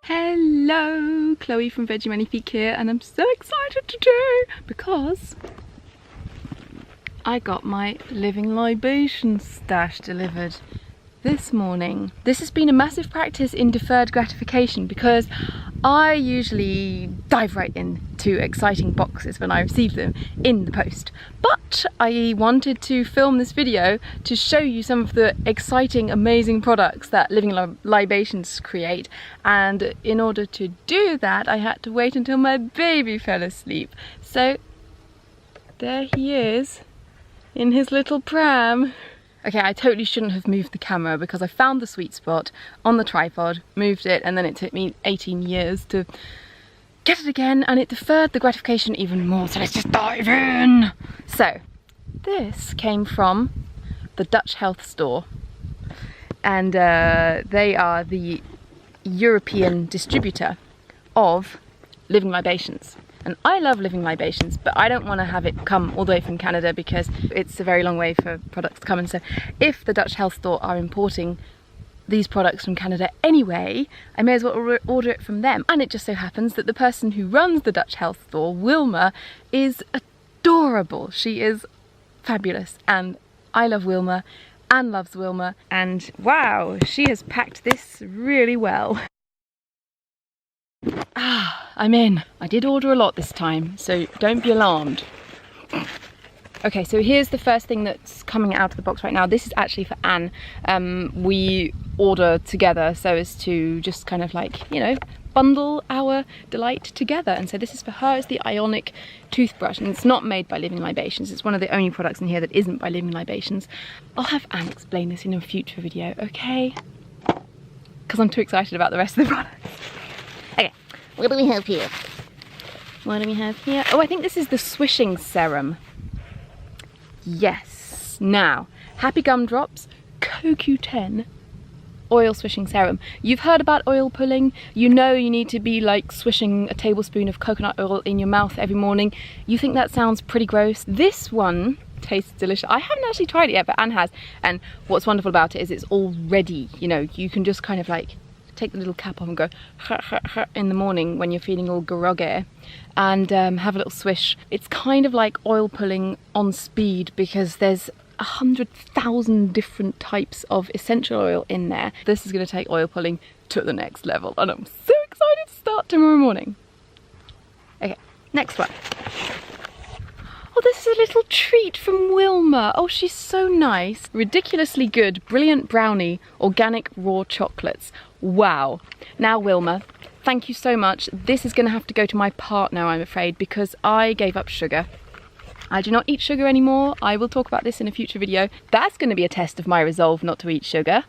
Hello, Chloe from Vegemanifique here, and I'm so excited today because I got my Living Libations stash delivered this morning. This has been a massive practice in deferred gratification because I usually dive right into exciting boxes when I receive them in the post. But I wanted to film this video to show you some of the exciting, amazing products that Living Libations create. And in order to do that, I had to wait until my baby fell asleep. So there he is in his little pram. Okay, I totally shouldn't have moved the camera because I found the sweet spot on the tripod, moved it, and then it took me 18 years to get it again, and it deferred the gratification even more, so let's just dive in! So, this came from the Dutch Health Store, and they are the European distributor of Living Libations. And I love Living Libations, but I don't want to have it come all the way from Canada because it's a very long way for products to come in. So if the Dutch Health Store are importing these products from Canada anyway, I may as well order it from them. And it just so happens that the person who runs the Dutch Health Store, Wilma, is adorable. She is fabulous, and I love Wilma. Anne loves Wilma, and wow, she has packed this really well. I'm in. I did order a lot this time, so don't be alarmed. Okay, so here's the first thing that's coming out of the box right now. This is actually for Anne. We order together so as to just kind of like, you know, bundle our delight together. And so this is for her. It's the Ionic toothbrush, and it's not made by Living Libations. It's one of the only products in here that isn't by Living Libations. I'll have Anne explain this in a future video, okay? Because I'm too excited about the rest of the products. Okay, what do we have here? What do we have here? Oh, I think this is the swishing serum. Yes. Now, Happy Gumdrops CoQ10 oil swishing serum. You've heard about oil pulling. You know you need to be like swishing a tablespoon of coconut oil in your mouth every morning. You think that sounds pretty gross. This one tastes delicious. I haven't actually tried it yet, but Anne has. And what's wonderful about it is it's all ready. You know, you can just kind of like take the little cap off and go in the morning when you're feeling all groggy, and have a little swish. It's kind of like oil pulling on speed because there's 100,000 different types of essential oil in there. This is going to take oil pulling to the next level, and I'm so excited to start tomorrow morning. Okay, next one. Oh, this is a little treat from Wilma. Oh, she's so nice. Ridiculously Good Brilliant Brownie Organic Raw Chocolates. Wow. Now, Wilma, thank you so much. This is going to have to go to my partner, I'm afraid, because I gave up sugar. I do not eat sugar anymore. I will talk about this in a future video. That's going to be a test of my resolve not to eat sugar.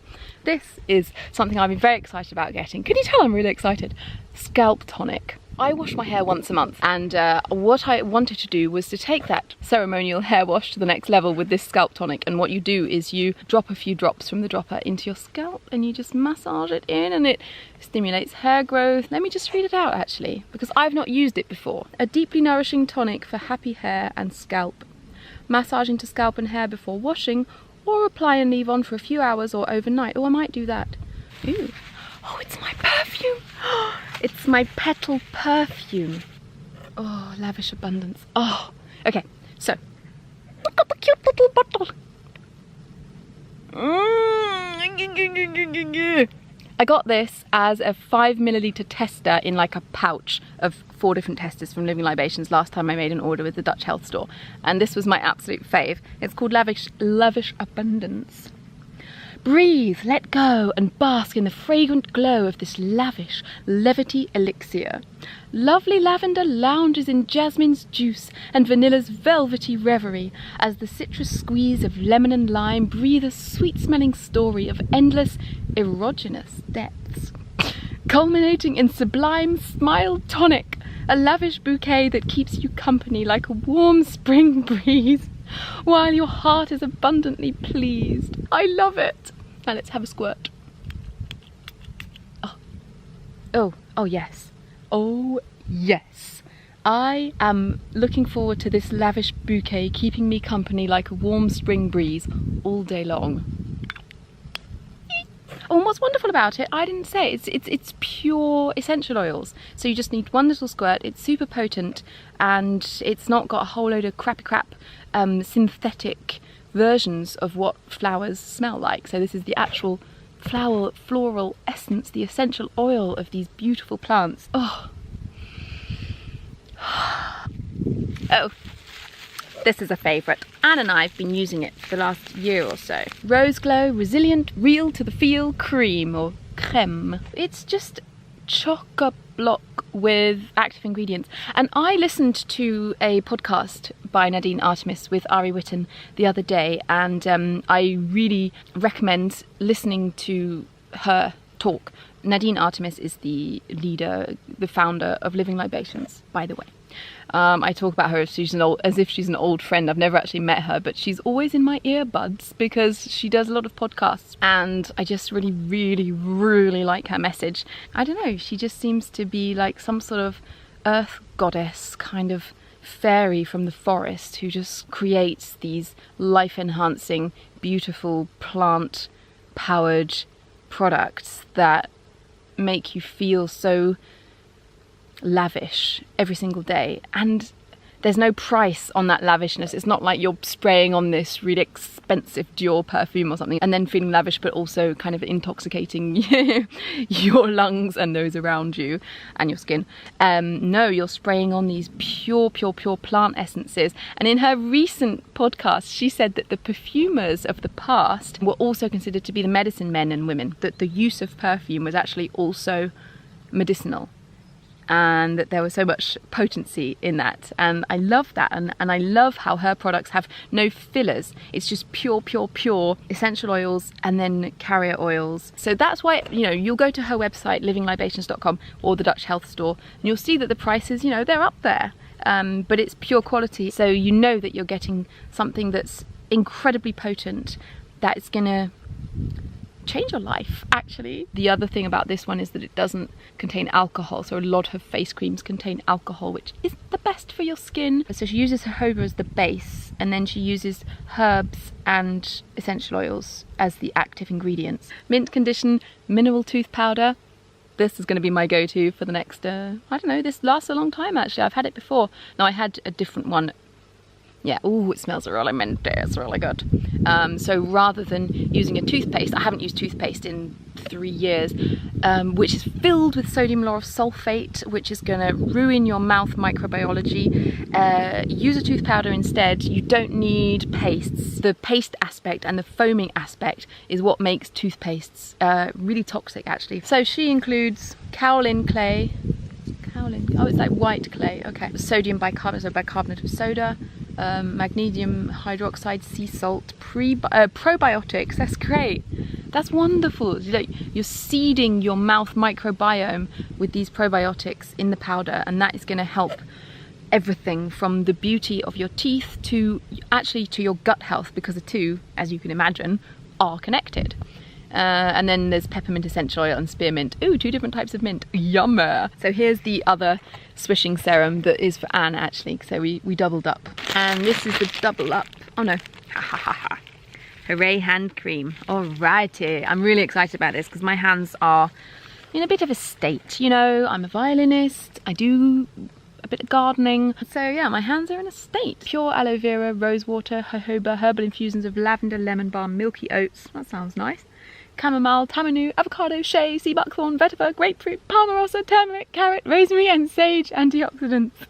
This is something I've been very excited about getting. Can you tell I'm really excited? Scalp tonic. I wash my hair once a month, and what I wanted to do was to take that ceremonial hair wash to the next level with this scalp tonic. And what you do is you drop a few drops from the dropper into your scalp and you just massage it in, and it stimulates hair growth. Let me just read it out actually, because I've not used it before. A deeply nourishing tonic for happy hair and scalp. Massage into scalp and hair before washing, or apply and leave on for a few hours or overnight. Oh, I might do that. Ooh. Oh, it's my perfume. It's my petal perfume. Oh, lavish abundance. Oh, okay. So, look at the cute little bottle. I got this as a 5 milliliter tester in like a pouch of 4 different testers from Living Libations last time I made an order with the Dutch Health Store. And this was my absolute fave. It's called Lavish Abundance. Breathe, let go, and bask in the fragrant glow of this lavish levity elixir. Lovely lavender lounges in jasmine's juice and vanilla's velvety reverie as the citrus squeeze of lemon and lime breathe a sweet-smelling story of endless erogenous depths, culminating in sublime smile tonic, a lavish bouquet that keeps you company like a warm spring breeze, while your heart is abundantly pleased. I love it. Now let's have a squirt. Oh yes. Oh yes. I am looking forward to this lavish bouquet keeping me company like a warm spring breeze all day long. And what's wonderful about it, I didn't say, it's pure essential oils. So you just need one little squirt. It's super potent, and it's not got a whole load of crappy crap synthetic versions of what flowers smell like. So this is the actual floral essence, the essential oil of these beautiful plants. Oh. Oh, this is a favourite. Anne and I have been using it for the last year or so. Rose Glow Resilient Real to the Feel Cream, or creme. It's just chock-a-block with active ingredients. And I listened to a podcast by Nadine Artemis with Ari Whitten the other day, and I really recommend listening to her talk. Nadine Artemis is the leader, the founder of Living Libations, by the way. I talk about her as if she's an old friend. I've never actually met her, but she's always in my earbuds because she does a lot of podcasts, and I just really, really, really like her message. I don't know, she just seems to be like some sort of earth goddess, kind of fairy from the forest, who just creates these life-enhancing, beautiful plant-powered products that make you feel so lavish every single day. And there's no price on that lavishness. It's not like you're spraying on this really expensive Dior perfume or something and then feeling lavish but also kind of intoxicating your lungs and those around you and your skin. No, you're spraying on these pure plant essences. And in her recent podcast, she said that the perfumers of the past were also considered to be the medicine men and women, that the use of perfume was actually also medicinal, and that there was so much potency in that. And I love that, and I love how her products have no fillers. It's just pure essential oils and then carrier oils. So that's why, you know, you'll go to her website, livinglibations.com, or the Dutch Health Store, and you'll see that the prices, you know, they're up there, but it's pure quality, so you know that you're getting something that's incredibly potent, that's gonna change your life, actually. The other thing about this one is that it doesn't contain alcohol, so a lot of face creams contain alcohol, which is the best for your skin. So she uses jojoba as the base, and then she uses herbs and essential oils as the active ingredients. Mint condition mineral tooth powder. This is going to be my go-to for the next, I don't know, this lasts a long time actually. I've had it before. Now I had a different one. Yeah, ooh, it smells really minty, it's really good. So rather than using a toothpaste, I haven't used toothpaste in 3 years, which is filled with sodium lauryl sulfate, which is gonna ruin your mouth microbiology. Use a tooth powder instead. You don't need pastes. The paste aspect and the foaming aspect is what makes toothpastes really toxic, actually. So she includes kaolin clay. Kaolin, oh, it's like white clay, okay. Sodium bicarbonate, so bicarbonate of soda. Magnesium hydroxide, sea salt, probiotics. That's great. That's wonderful. You're seeding your mouth microbiome with these probiotics in the powder, and that is going to help everything from the beauty of your teeth to actually to your gut health, because the two, as you can imagine, are connected. And then there's peppermint essential oil and spearmint. Ooh, 2 different types of mint. Yummer. So here's the other swishing serum that is for Anne, actually. So we doubled up. And this is the double up. Oh no. Ha ha ha ha. Hooray hand cream. Alrighty. I'm really excited about this because my hands are in a bit of a state. You know, I'm a violinist. I do a bit of gardening. So yeah, my hands are in a state. Pure aloe vera, rose water, jojoba, herbal infusions of lavender, lemon balm, milky oats. That sounds nice. Chamomile, tamanu, avocado, shea, sea buckthorn, vetiver, grapefruit, palmarosa, turmeric, carrot, rosemary and sage antioxidants.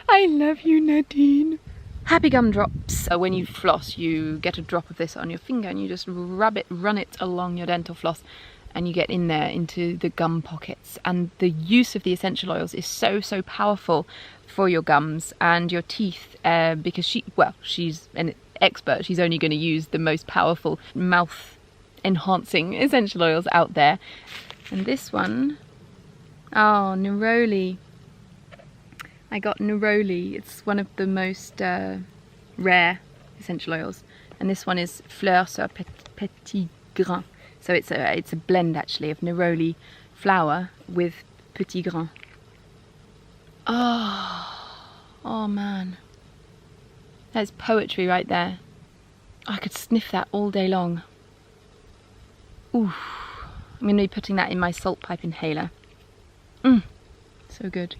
I love you, Nadine. Happy gumdrops. When you floss, you get a drop of this on your finger and you just run it along your dental floss, and you get in there into the gum pockets. And the use of the essential oils is so powerful for your gums and your teeth, because she's an expert. She's only going to use the most powerful mouth enhancing essential oils out there. And this one, oh, neroli. I got neroli. It's one of the most rare essential oils, and this one is fleur sur petit grain. So it's a blend actually of neroli flower with petit grain. Oh man, that's poetry right there. I could sniff that all day long. Ooh, I'm going to be putting that in my salt pipe inhaler. So good.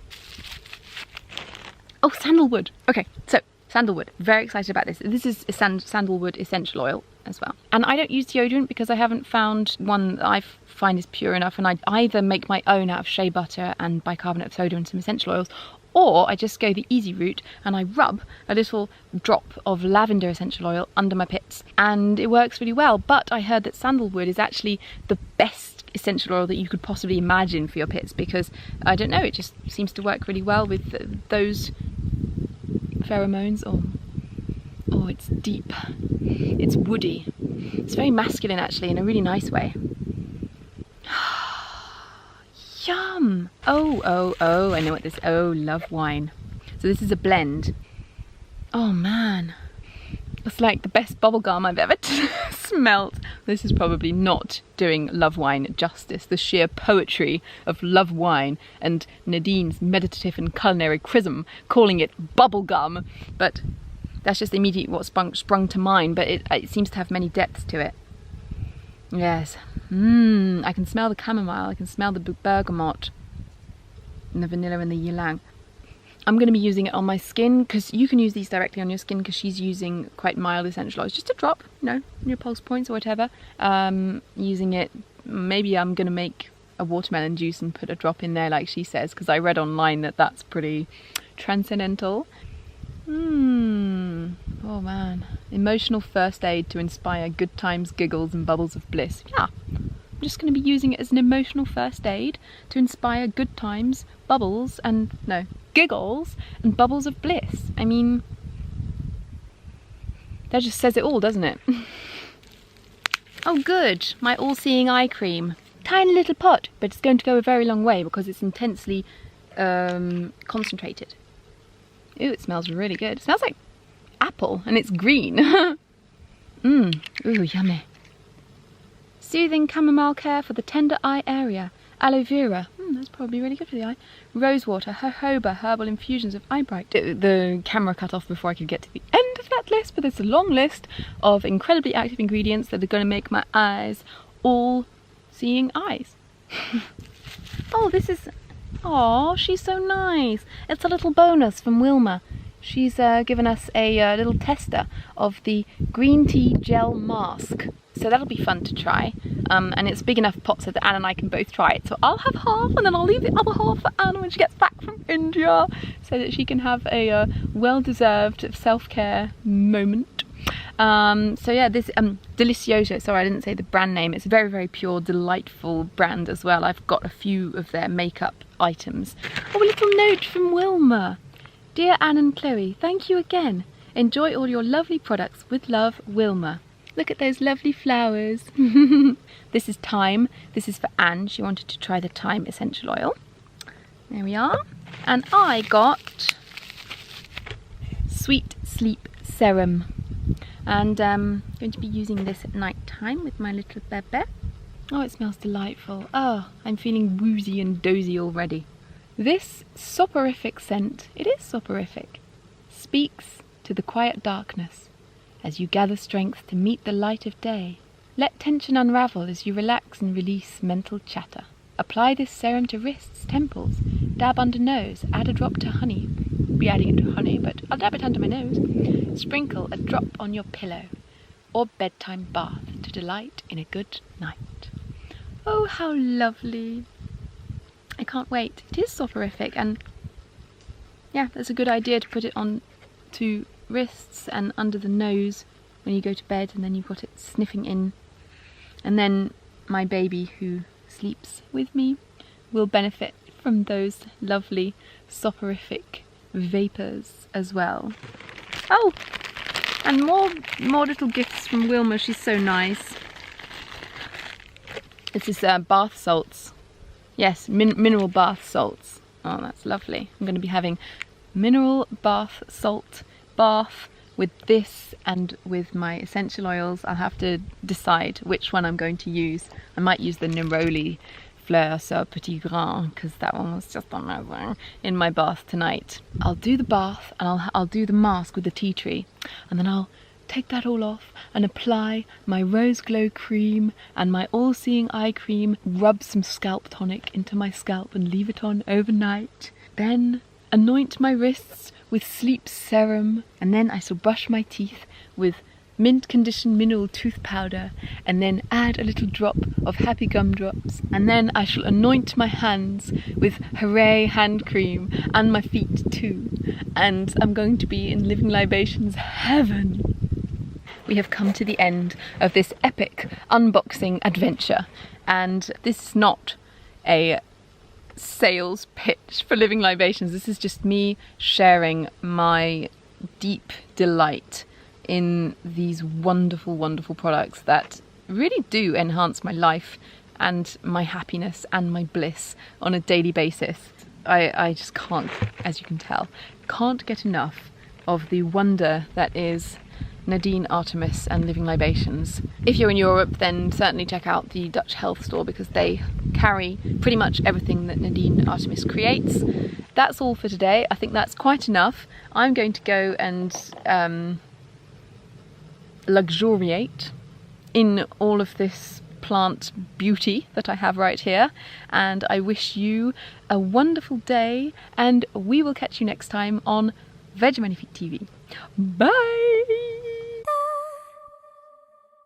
Oh, sandalwood. Okay, so sandalwood. Very excited about this. This is a sandalwood essential oil as well. And I don't use deodorant because I haven't found one that I find is pure enough, and I either make my own out of shea butter and bicarbonate of soda and some essential oils, or I just go the easy route and I rub a little drop of lavender essential oil under my pits, and it works really well. But I heard that sandalwood is actually the best essential oil that you could possibly imagine for your pits, because I don't know, it just seems to work really well with those pheromones. Oh, it's deep, it's woody, it's very masculine actually, in a really nice way. Yum! Oh, I know what this, love wine. So this is a blend. Oh man, it's like the best bubblegum I've ever smelled. This is probably not doing love wine justice, the sheer poetry of love wine and Nadine's meditative and culinary chrism calling it bubblegum, but that's just immediately what sprung to mind, but it seems to have many depths to it. Yes. I can smell the chamomile, I can smell the bergamot and the vanilla and the ylang. I'm going to be using it on my skin, because you can use these directly on your skin, because she's using quite mild essential oils, just a drop, you know, in your pulse points or whatever. Using it, maybe I'm going to make a watermelon juice and put a drop in there like she says, because I read online that that's pretty transcendental. Oh man, emotional first aid to inspire good times, giggles and bubbles of bliss. Yeah, I'm just going to be using it as an emotional first aid to inspire good times, bubbles and, no, giggles and bubbles of bliss. I mean, that just says it all, doesn't it? Oh good, my all-seeing eye cream. Tiny little pot, but it's going to go a very long way because it's intensely concentrated. Ooh, it smells really good. It smells like apple and it's green. Ooh, yummy. Soothing chamomile care for the tender eye area. Aloe vera. That's probably really good for the eye. Rosewater, jojoba, herbal infusions of eye bright. The camera cut off before I could get to the end of that list, but there's a long list of incredibly active ingredients that are going to make my eyes all seeing eyes. Oh, this is... Oh, she's so nice. It's a little bonus from Wilma. She's given us a little tester of the green tea gel mask. So that'll be fun to try. And it's big enough pot so that Anne and I can both try it. So I'll have half and then I'll leave the other half for Anne when she gets back from India, so that she can have a well-deserved self-care moment. So yeah, this Delicioso, sorry I didn't say the brand name, it's a very, very pure, delightful brand as well. I've got a few of their makeup items. Oh, a little note from Wilma. Dear Anne and Chloe, thank you again. Enjoy all your lovely products. With love, Wilma. Look at those lovely flowers. This is thyme. This is for Anne. She wanted to try the thyme essential oil. There we are. And I got Sweet Sleep Serum. And I'm going to be using this at night time with my little bebe. Oh, it smells delightful. Oh, I'm feeling woozy and dozy already. This soporific scent, it is soporific, speaks to the quiet darkness as you gather strength to meet the light of day. Let tension unravel as you relax and release mental chatter. Apply this serum to wrists, temples, dab under nose, add a drop to honey. I'll be adding it to honey, but I'll dab it under my nose. Sprinkle a drop on your pillow or bedtime bath to delight in a good night. Oh, how lovely. I can't wait. It is soporific, and yeah, that's a good idea to put it on to wrists and under the nose when you go to bed, and then you've got it sniffing in. And then my baby who sleeps with me will benefit from those lovely soporific vapours as well. Oh, and more little gifts from Wilma. She's so nice. This is bath salts. Yes, mineral bath salts. Oh, that's lovely. I'm going to be having mineral bath salt bath with this and with my essential oils. I'll have to decide which one I'm going to use. I might use the Neroli Fleur sur Petit Grain, because that one was just amazing, in my bath tonight. I'll do the bath and I'll do the mask with the tea tree, and then I'll take that all off and apply my Rose Glow cream and my all-seeing eye cream, rub some scalp tonic into my scalp and leave it on overnight. Then anoint my wrists with sleep serum, and then I shall brush my teeth with mint conditioned mineral tooth powder, and then add a little drop of Happy Gumdrops, and then I shall anoint my hands with Hooray hand cream and my feet too, and I'm going to be in Living Libations heaven. We have come to the end of this epic unboxing adventure, and this is not a sales pitch for Living Libations. This is just me sharing my deep delight in these wonderful, wonderful products that really do enhance my life and my happiness and my bliss on a daily basis. I just can't, as you can tell, can't get enough of the wonder that is Nadine Artemis and Living Libations. If you're in Europe, then certainly check out the Dutch Health Store, because they carry pretty much everything that Nadine Artemis creates. That's all for today. I think that's quite enough. I'm going to go and luxuriate in all of this plant beauty that I have right here, and I wish you a wonderful day, and we will catch you next time on Veg Magnifique TV. Bye!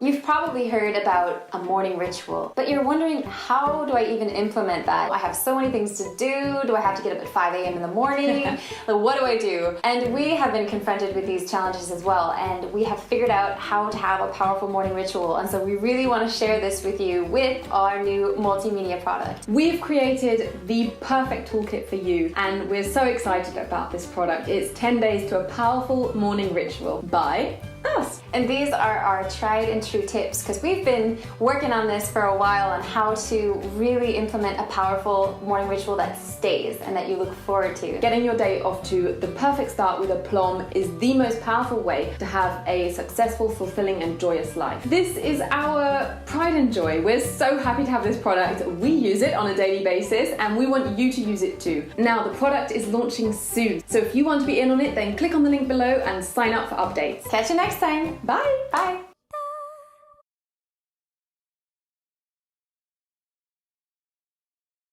You've probably heard about a morning ritual, but you're wondering, how do I even implement that? I have so many things to do. Do I have to get up at 5 a.m. in the morning? Like, what do I do? And we have been confronted with these challenges as well, and we have figured out how to have a powerful morning ritual. And so we really want to share this with you with our new multimedia product. We've created the perfect toolkit for you, and we're so excited about this product. It's 10 days to a powerful morning ritual by us. And these are our tried and true tips, because we've been working on this for a while on how to really implement a powerful morning ritual that stays and that you look forward to. Getting your day off to the perfect start with aplomb is the most powerful way to have a successful, fulfilling and joyous life. This is our pride and joy. We're so happy to have this product. We use it on a daily basis, and we want you to use it too. Now, the product is launching soon, so if you want to be in on it, then click on the link below and sign up for updates. Catch you next time. Bye! Bye!